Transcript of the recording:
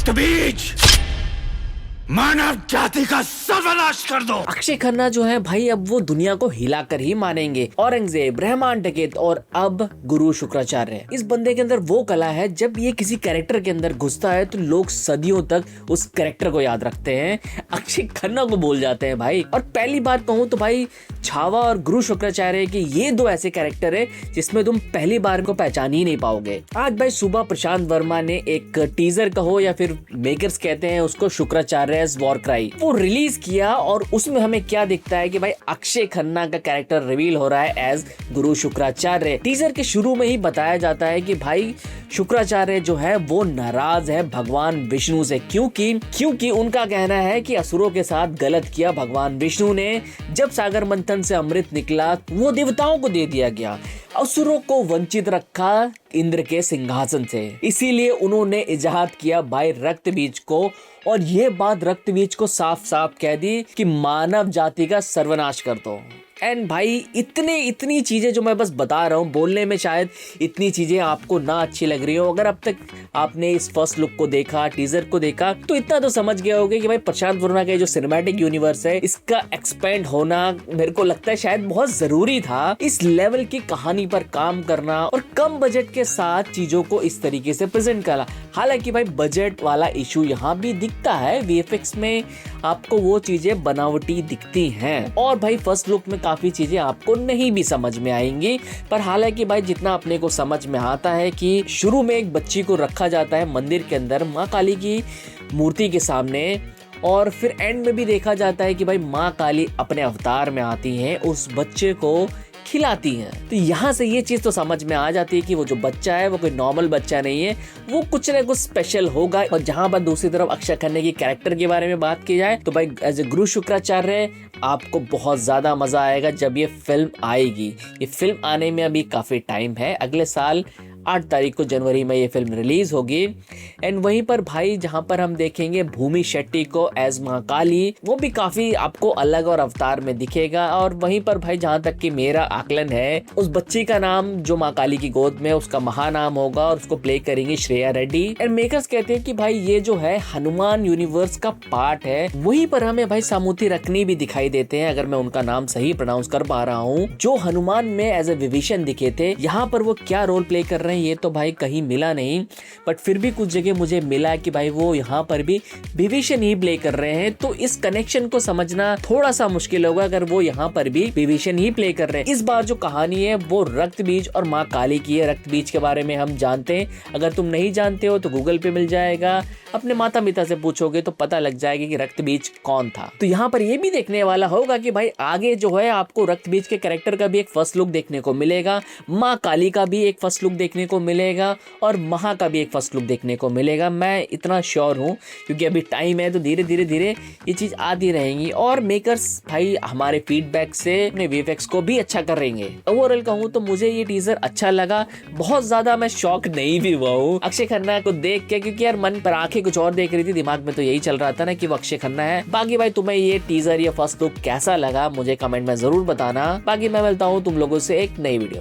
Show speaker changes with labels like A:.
A: रक्त बीज मानव जाति का सर्वनाश कर दो।
B: अक्षय खन्ना जो है भाई अब वो दुनिया को हिला कर ही मानेंगे। औरंगजेब, रहमान डकैत और अब गुरु शुक्राचार्य। इस बंदे के अंदर वो कला है, जब ये किसी कैरेक्टर के अंदर घुसता है तो लोग सदियों तक उस कैरेक्टर को याद रखते हैं, अक्षय खन्ना को भूल जाते हैं भाई। और पहली बात कहूँ तो भाई छावा और गुरु शुक्राचार्य के ये दो ऐसे कैरेक्टर है जिसमें तुम पहली बार को पहचान ही नहीं पाओगे। आज भाई सुबह प्रशांत वर्मा ने एक टीजर कहो या फिर मेकर्स कहते हैं उसको, शुक्राचार्य वॉर क्राई, वो रिलीज किया और उसमें हमें क्या दिखता है कि भाई अक्षय खन्ना का कैरेक्टर रिवील हो रहा है एज गुरु शुक्राचार्य। टीजर के शुरू में ही बताया जाता है कि भाई शुक्राचार्य जो है वो नाराज है भगवान विष्णु से, क्योंकि उनका कहना है कि असुरों के साथ गलत किया भगवान विष्णु ने। जब सागर मंथन से अमृत निकला वो देवताओं को दे दिया गया, असुरों को वंचित रखा इंद्र के सिंहासन से, इसीलिए उन्होंने इजाद किया भाई रक्त बीज को। और ये बात रक्त बीज को साफ साफ कह दी कि मानव जाति का सर्वनाश कर दो। एंड भाई इतनी चीजें जो मैं बस बता रहा हूँ, बोलने में शायद इतनी चीजें आपको ना अच्छी लग रही हो, अगर अब तक आपने इस फर्स्ट लुक को देखा, टीजर को देखा, तो इतना तो समझ गए होगे कि भाई प्रशांत वर्मा का जो सिनेमैटिक यूनिवर्स है इसका एक्सपेंड होना मेरे को लगता है शायद बहुत जरूरी था। इस लेवल की कहानी पर काम करना और कम बजट के साथ चीजों को इस तरीके से प्रेजेंट करना। हालांकि भाई बजट वाला इशू यहाँ भी दिखता है, वीएफएक्स में आपको वो चीजें बनावटी दिखती हैं और भाई फर्स्ट लुक में काफी चीजें आपको नहीं भी समझ में आएंगी। पर हालांकि भाई जितना अपने को समझ में आता है कि शुरू में एक बच्ची को रखा जाता है मंदिर के अंदर माँ काली की मूर्ति के सामने, और फिर एंड में भी देखा जाता है कि भाई माँ काली अपने अवतार में आती हैं, उस बच्चे को खिलाती हैं। तो यहाँ से ये चीज तो समझ में आ जाती है कि वो जो बच्चा है वो कोई नॉर्मल बच्चा नहीं है, वो कुछ ना कुछ स्पेशल होगा। और जहाँ पर दूसरी तरफ अक्षय खन्ना की कैरेक्टर के बारे में बात की जाए तो भाई एज ए गुरु शुक्राचार्य आपको बहुत ज्यादा मजा आएगा जब ये फिल्म आएगी। ये फिल्म आने में अभी काफी टाइम है, अगले साल 8 तारीख को जनवरी में ये फिल्म रिलीज होगी। एंड वहीं पर भाई जहां पर हम देखेंगे भूमि शेट्टी को एज माँ काली, वो भी काफी आपको अलग और अवतार में दिखेगा। और वहीं पर भाई जहां तक कि मेरा आकलन है, उस बच्ची का नाम जो माँ काली की गोद में उसका महानाम होगा और उसको प्ले करेंगी श्रेया रेड्डी। एंड मेकर्स कहते हैं कि भाई ये जो है हनुमान यूनिवर्स का पार्ट है। वहीं पर हमें भाई सामूति रखनी भी दिखाई देते हैं, अगर मैं उनका नाम सही प्रोनाउंस कर पा रहा हूँ, जो हनुमान में एज ए विभीषण दिखे थे। यहाँ पर वो क्या रोल प्ले कर रहे हैं ये तो भाई कहीं मिला नहीं, बट फिर भी कुछ जगह मुझे मिला कि भाई वो यहाँ पर भी विभीषण ही प्ले कर रहे हैं। तो इस कनेक्शन को समझना थोड़ा सा मुश्किल होगा अगर वो यहाँ पर भी विभीषण ही प्ले कर रहे हैं। इस बार जो कहानी है वो रक्त बीज और माँ काली की है। रक्त बीज के बारे में हम जानते हैं, अगर तुम नहीं जानते हो तो गूगल पे मिल जाएगा, अपने माता पिता से पूछोगे तो पता लग जाएगा कि रक्त बीज कौन था। तो यहाँ पर ये भी देखने वाला होगा कि भाई आगे जो है आपको रक्त बीज के कैरेक्टर का भी एक फर्स्ट लुक देखने को मिलेगा, माँ काली का भी एक फर्स्ट लुक देखने को मिलेगा और महा का भी एक फर्स्ट लुक देखने को मिलेगा। मैं इतना श्योर हूँ क्योंकि अभी टाइम है, तो धीरे धीरे ये चीज आती रहेंगी। और मेकर्स भाई हमारे फीडबैक से अपने वीएफएक्स को भी अच्छा कर रहेंगे। ओवरऑल कहूँ तो मुझे ये टीजर अच्छा लगा, बहुत ज्यादा मैं शॉक नहीं भी हुआ हूँ अक्षय खन्ना को देख के, क्योंकि यार मन पर आंखें कुछ और देख रही थी, दिमाग में तो यही चल रहा था ना कि वो अक्षय खन्ना है। बाकी भाई तुम्हें ये टीजर या फर्स्ट लुक कैसा लगा मुझे कमेंट में जरूर बताना। बाकी मैं मिलता हूँ तुम लोगों से एक नई वीडियो।